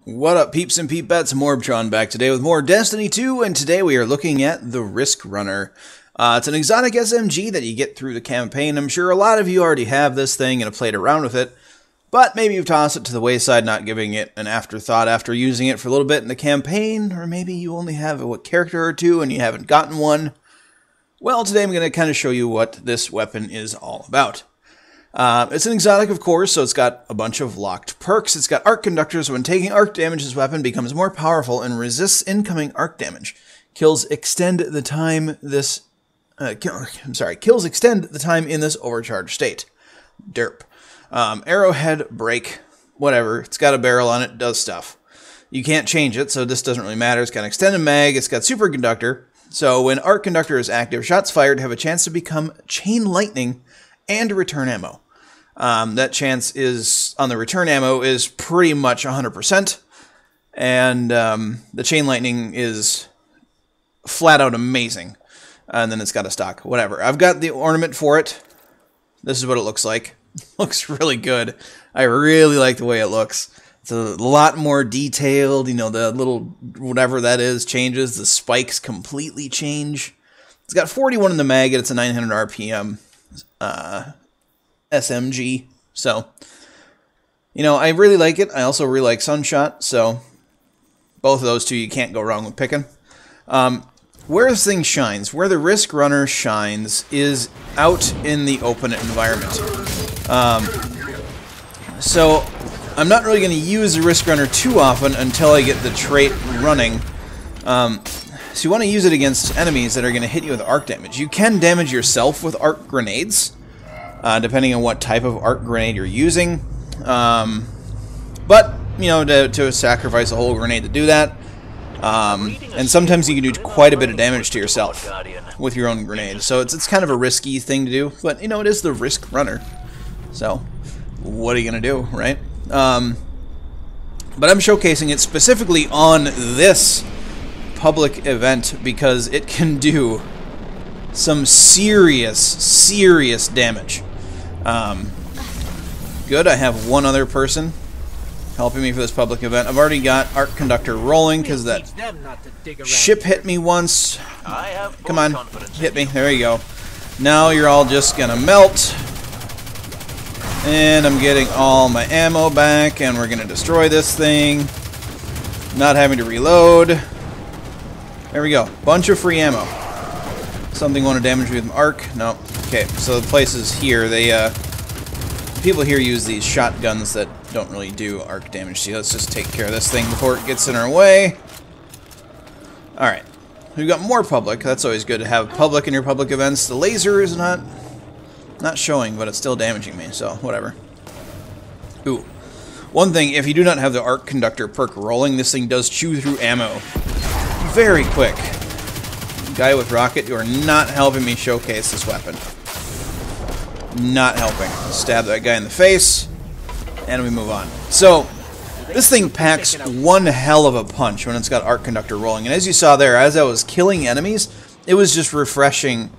What up, peeps and peepettes? MorbTron back today with more Destiny 2, and today we are looking at the Riskrunner. It's an exotic SMG that you get through the campaign. I'm sure a lot of you already have this thing and have played around with it, but maybe you've tossed it to the wayside, not giving it an afterthought after using it for a little bit in the campaign, or maybe you only have a character or two and you haven't gotten one. Well, today I'm going to kind of show you what this weapon is all about. It's an exotic, of course, so it's got a bunch of locked perks. It's got arc conductors. When taking arc damage, this weapon becomes more powerful and resists incoming arc damage. Kills extend the time in this overcharged state. Derp. Arrowhead, break, whatever. It's got a barrel on it, does stuff. You can't change it, so this doesn't really matter. It's got an extended mag. It's got superconductor. So when arc conductor is active, shots fired have a chance to become chain lightning and return ammo. That chance is on the return ammo is pretty much 100%, and the chain lightning is flat out amazing. And then it's got a stock, whatever. I've got the ornament for it. This is what it looks like. Looks really good. I really like the way it looks. It's a lot more detailed. You know, the little whatever that is changes. The spikes completely change. It's got 41 in the mag, and it's a 900 RPM. SMG, so you know, I really like it. I also really like Sunshot, so both of those two you can't go wrong with picking. Where this thing shines, where the Riskrunner shines, is out in the open environment. So I'm not really going to use the Riskrunner too often until I get the trait running. So you want to use it against enemies that are going to hit you with arc damage. You can damage yourself with arc grenades, depending on what type of arc grenade you're using. But, you know, to sacrifice a whole grenade to do that. And sometimes you can do quite a bit of damage to yourself with your own grenade. So it's kind of a risky thing to do. But, you know, it is the Riskrunner. So, what are you going to do, right? But I'm showcasing it specifically on this public event because it can do some serious damage. Good, I have one other person helping me for this public event. I've already got arc conductor rolling because that ship hit me once. Come on, hit me. There you go. Now you're all just gonna melt. And I'm getting all my ammo back, and we're gonna destroy this thing. Not having to reload. There we go. Bunch of free ammo. Something want to damage me with an arc? No. Okay, so the places here, they, people here use these shotguns that don't really do arc damage. See, let's just take care of this thing before it gets in our way. Alright. We've got more public. That's always good to have public in your public events. The laser is not showing, but it's still damaging me, so whatever. Ooh. One thing, if you do not have the arc conductor perk rolling, this thing does chew through ammo very quick. Guy with rocket, you are not helping me showcase this weapon. Not helping. Stab that guy in the face, and we move on. So, this thing packs one hell of a punch when it's got arc conductor rolling. And as you saw there, as I was killing enemies, it was just refreshing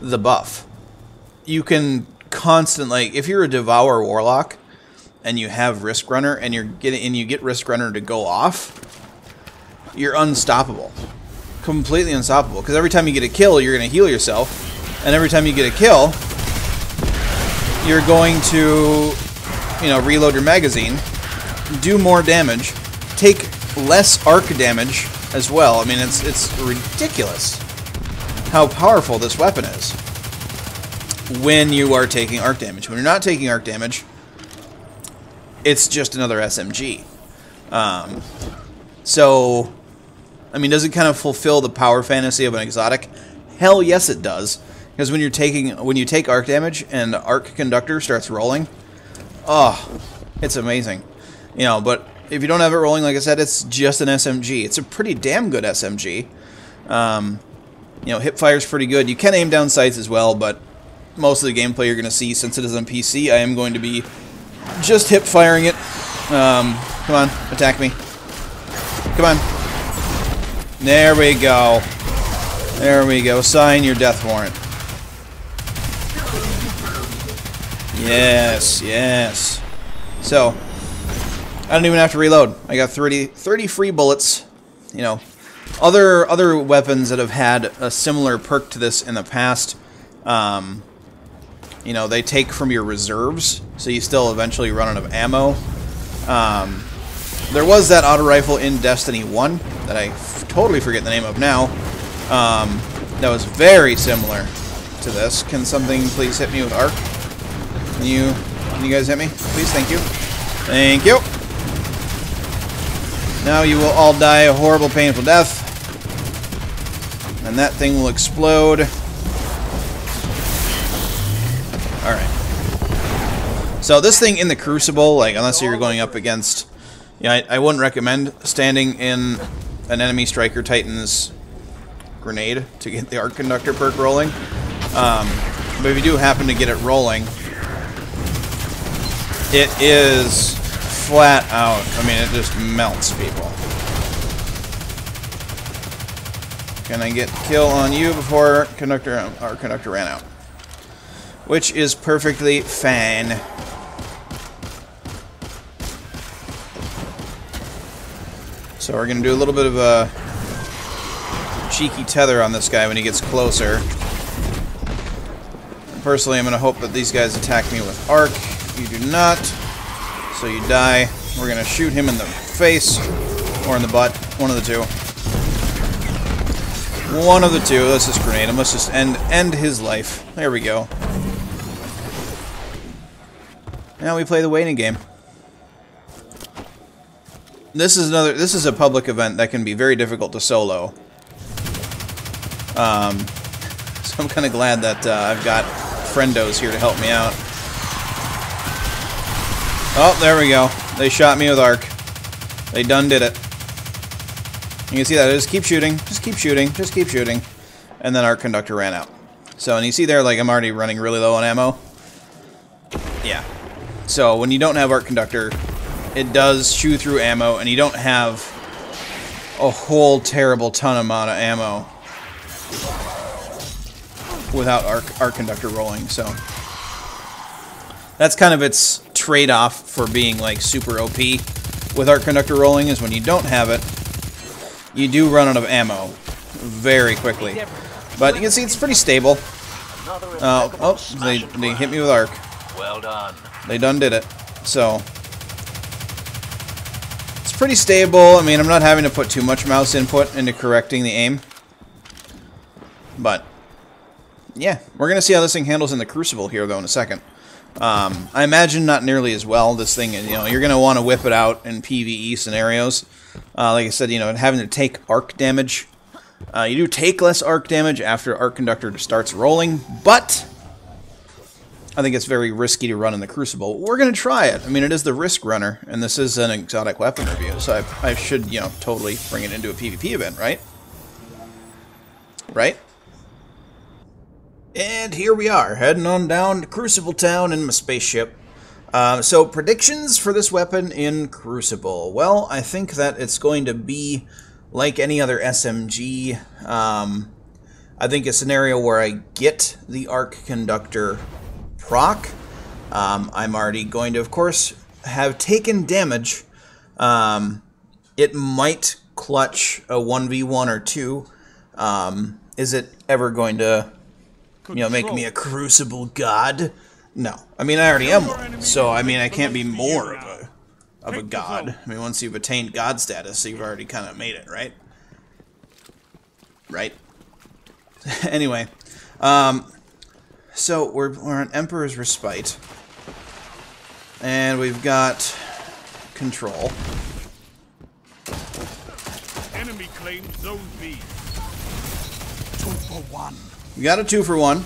the buff. You can constantly, if you're a Devour Warlock and you have Riskrunner and you get Riskrunner to go off, you're unstoppable. Completely unstoppable. Because every time you get a kill, you're going to heal yourself. And every time you get a kill, you're going to, you know, reload your magazine, do more damage, take less arc damage as well. I mean, it's ridiculous how powerful this weapon is when you are taking arc damage. When you're not taking arc damage, it's just another SMG. So, I mean, does it kind of fulfill the power fantasy of an exotic? Hell yes, it does. Because when you take arc damage and arc conductor starts rolling, oh, it's amazing. You know, but if you don't have it rolling, like I said, it's just an SMG. It's a pretty damn good SMG. You know, hip fire's pretty good. You can aim down sights as well, but most of the gameplay you're going to see, since it is on PC, I am going to be just hip firing it. Come on, attack me. Come on. There we go. There we go. Sign your death warrant. Yes, yes. So, I don't even have to reload. I got 30 free bullets. You know, other weapons that have had a similar perk to this in the past, you know, they take from your reserves, so you still eventually run out of ammo. There was that auto rifle in Destiny 1 that I totally forget the name of now. That was very similar to this. Can something please hit me with arc? Can you guys hit me? Please, thank you. Thank you. Now you will all die a horrible, painful death. And that thing will explode. Alright. So this thing in the Crucible, like, unless you're going up against... Yeah, I wouldn't recommend standing in an enemy Striker Titan's grenade to get the Arc Conductor perk rolling. But if you do happen to get it rolling, it is flat out. I mean, it just melts people. Can I get kill on you before our conductor ran out? Which is perfectly fine. So we're going to do a little bit of a cheeky tether on this guy when he gets closer. And personally, I'm going to hope that these guys attack me with arc. You do not, so you die. We're going to shoot him in the face or in the butt. One of the two. One of the two. Let's just grenade him. Let's just end his life. There we go. Now we play the waiting game. This is a public event that can be very difficult to solo. So I'm kind of glad that I've got friendos here to help me out. Oh, there we go. They shot me with arc. They done did it. You can see that. Just keep shooting. Just keep shooting. Just keep shooting. And then Arc Conductor ran out. So, and you see there, like, I'm already running really low on ammo. Yeah. So, when you don't have Arc Conductor, it does chew through ammo, and you don't have a whole terrible ton amount of ammo without Arc Conductor rolling, so that's kind of its trade-off for being, like, super OP with Arc Conductor rolling, is when you don't have it, you do run out of ammo very quickly. But you can see it's pretty stable. They hit me with arc. Well done. They done did it. So it's pretty stable. I mean, I'm not having to put too much mouse input into correcting the aim. But yeah, we're gonna see how this thing handles in the Crucible here, though, in a second. I imagine not nearly as well. This thing, you know, you're gonna want to whip it out in PvE scenarios. Like I said, you know, having to take arc damage. You do take less arc damage after Arc Conductor starts rolling, but I think it's very risky to run in the Crucible. We're going to try it. I mean, it is the Riskrunner, and this is an exotic weapon review, so I should, you know, totally bring it into a PvP event, right? Right? And here we are, heading on down to Crucible Town in my spaceship. So, predictions for this weapon in Crucible. Well, I think that it's going to be like any other SMG. I think a scenario where I get the Arc Conductor proc. I'm already going to, of course, have taken damage. It might clutch a 1v1 or 2. Is it ever going to, you know, make me a Crucible god? No. I mean, I already am one, so, I mean, I can't be more of a god. I mean, once you've attained god status, you've already kind of made it, right? Right? Anyway, so we're on Emperor's Respite, and we've got Control. Enemy claims Zone B. 2 for 1. We got a 2 for 1.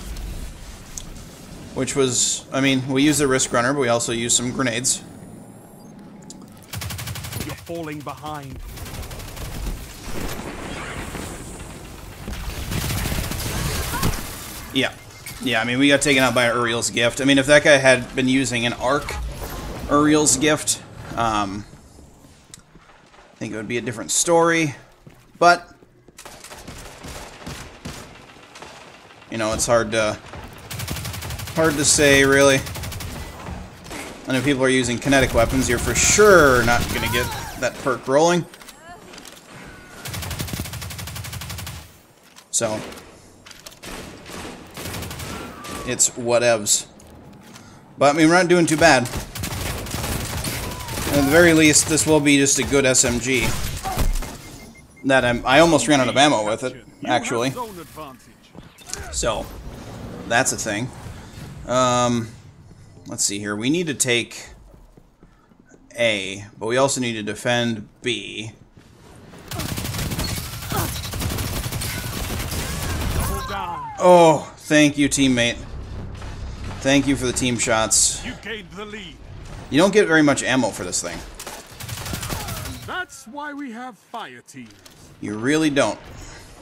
Which was, I mean, we used the Riskrunner, but we also used some grenades. You're falling behind. Yeah. Yeah, I mean, we got taken out by Uriel's Gift. I mean, if that guy had been using an arc Uriel's Gift, I think it would be a different story. But, you know, it's hard to say, really. And if people are using kinetic weapons, you're for sure not going to get that perk rolling. So, it's whatevs. But, I mean, we're not doing too bad. At the very least, this will be just a good SMG. That I almost ran out of ammo with it, actually. So, that's a thing. Let's see here. We need to take A, but we also need to defend B. Oh, thank you, teammate. Thank you for the team shots. You gained the lead. You don't get very much ammo for this thing. That's why we have fire teams. You really don't.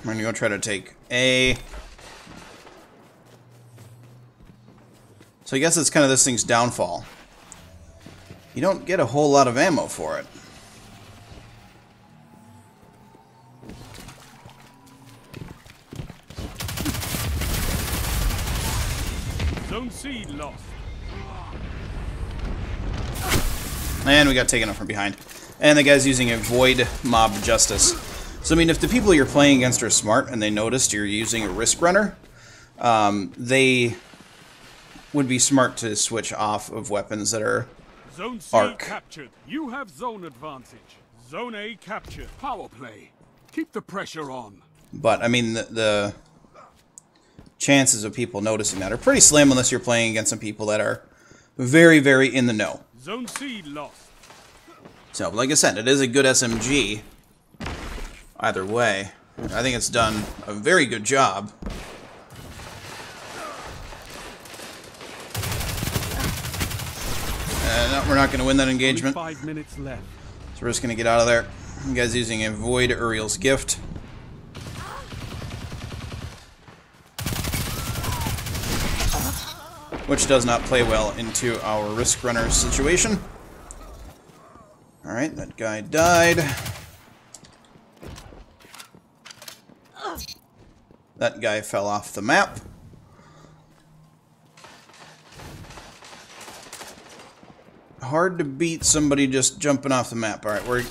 We're gonna go try to take A. So I guess it's kind of this thing's downfall. You don't get a whole lot of ammo for it. Zone C lost. And we got taken up from behind. And the guy's using a void mob justice. So I mean, if the people you're playing against are smart and they noticed you're using a Riskrunner, they would be smart to switch off of weapons that are Zone C arc. captured. You have zone advantage. Zone A captured. Power play. Keep the pressure on. But I mean, the chances of people noticing that are pretty slim unless you're playing against some people that are very, very in the know. Zone C lost. So, like I said, it is a good SMG. Either way, I think it's done a very good job. No, we're not going to win that engagement. Only 5 minutes left. So we're just going to get out of there. You guys using a Void Uriel's Gift. Which does not play well into our Riskrunner situation. Alright, that guy died. That guy fell off the map. Hard to beat somebody just jumping off the map. Alright, we're...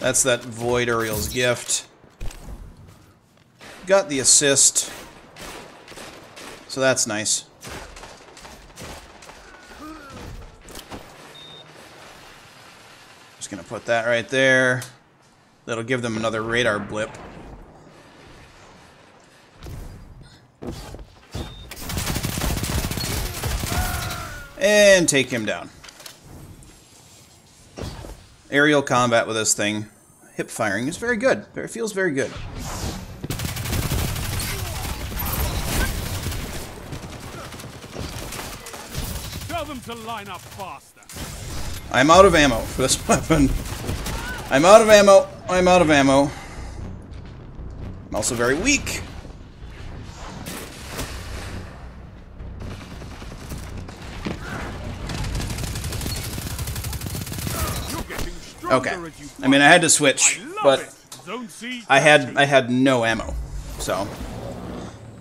That's that Void Uriel's Gift. Got the assist. So that's nice. Just gonna put that right there. That'll give them another radar blip. And take him down. Aerial combat with this thing. Hip firing is very good. It feels very good. Tell them to line up faster. I'm out of ammo for this weapon. I'm out of ammo. I'm out of ammo. I'm also very weak. Okay. I mean, I had to switch, but I had no ammo, so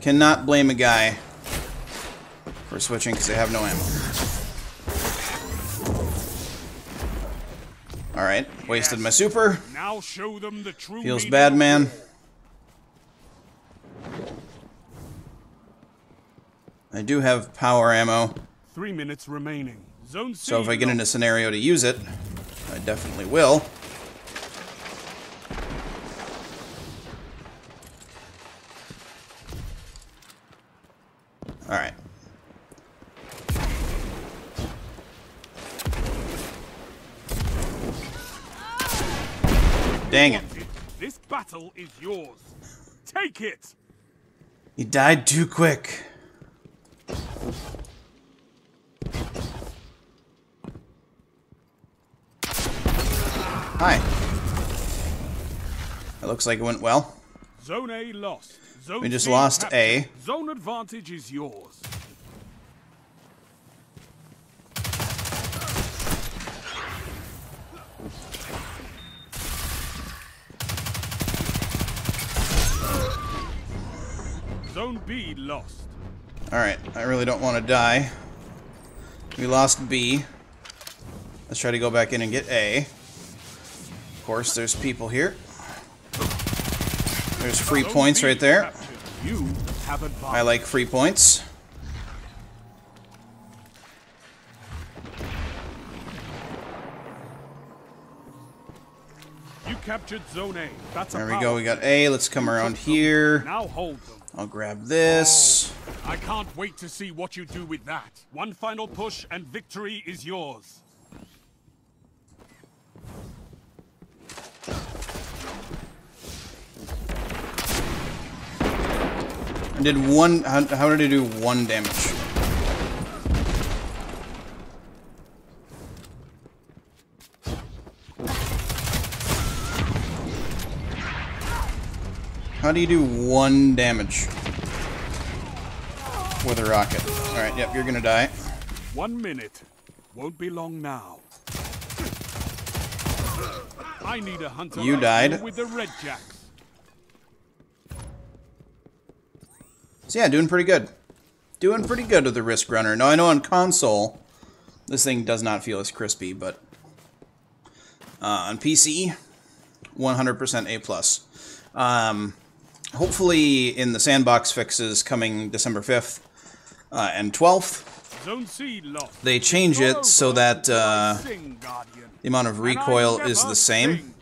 cannot blame a guy for switching because they have no ammo. All right, wasted my super. Now show them the true Feels bad, man. I do have power ammo. 3 minutes remaining. Zone C. So if I get in a scenario to use it, I definitely will. Alright. Dang it. This battle is yours. Take it. He died too quick. Hi. It looks like it went well. Zone A lost. Zone We just C lost captured. A. Zone advantage is yours. Zone B lost. Alright, I really don't want to die. We lost B. Let's try to go back in and get A. Of course, there's people here. There's free points right there. I like free points. You captured Zone A. That's there we go. We got A. Let's come around here. Now hold them. I'll grab this. Oh, I can't wait to see what you do with that. One final push and victory is yours. I did one. How did I do 1 damage? How do you do 1 damage with a rocket? Alright, yep, you're gonna die. 1 minute. Won't be long now. I need a hunter. You died. With the red jacks. So yeah, doing pretty good. Doing pretty good with the Riskrunner. Now I know on console, this thing does not feel as crispy, but on PC, 100% A+. Hopefully in the sandbox fixes coming December 5th and 12th, Zone C lost. they change it so that the amount of recoil is the same.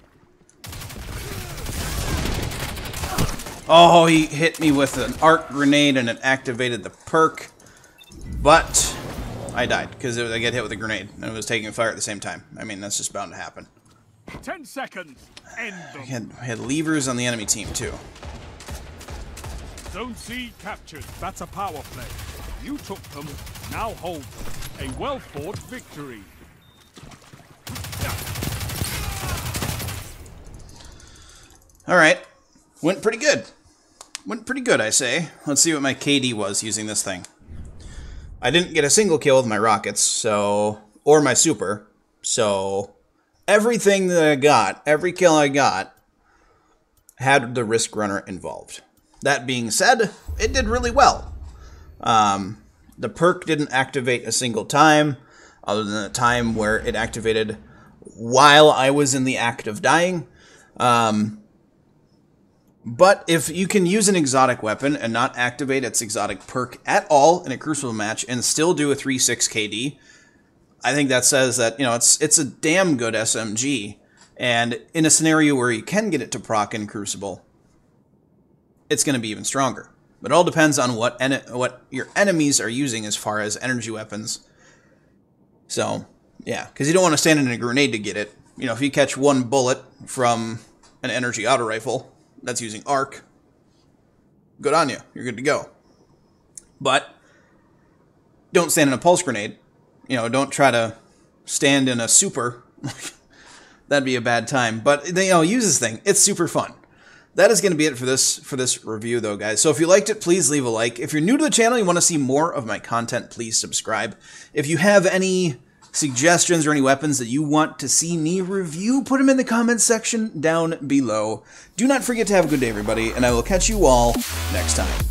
Oh, he hit me with an arc grenade and it activated the perk, but I died because I get hit with a grenade and it was taking fire at the same time. I mean, that's just bound to happen. 10 seconds. End them. I had levers on the enemy team too. Zone C captured. That's a power play. You took them. Now hold them. A well-fought victory. Alright. Went pretty good. Went pretty good, I say. Let's see what my KD was using this thing. I didn't get a single kill with my rockets, so... or my super. So... everything that I got, every kill I got, had the Riskrunner involved. That being said, it did really well. The perk didn't activate a single time, other than the time where it activated while I was in the act of dying. But if you can use an exotic weapon and not activate its exotic perk at all in a Crucible match and still do a 3-6 KD, I think that says that, you know, it's a damn good SMG. And in a scenario where you can get it to proc in Crucible, it's going to be even stronger. But it all depends on what your enemies are using as far as energy weapons. So, yeah, because you don't want to stand in a grenade to get it. You know, if you catch 1 bullet from an energy auto rifle that's using arc, good on you. You're good to go. But don't stand in a pulse grenade. You know, don't try to stand in a super. That'd be a bad time. But, you know, use this thing. It's super fun. That is going to be it for this review, though, guys. So if you liked it, please leave a like. If you're new to the channel and you want to see more of my content, please subscribe. If you have any suggestions or any weapons that you want to see me review, put them in the comments section down below. Do not forget to have a good day, everybody, and I will catch you all next time.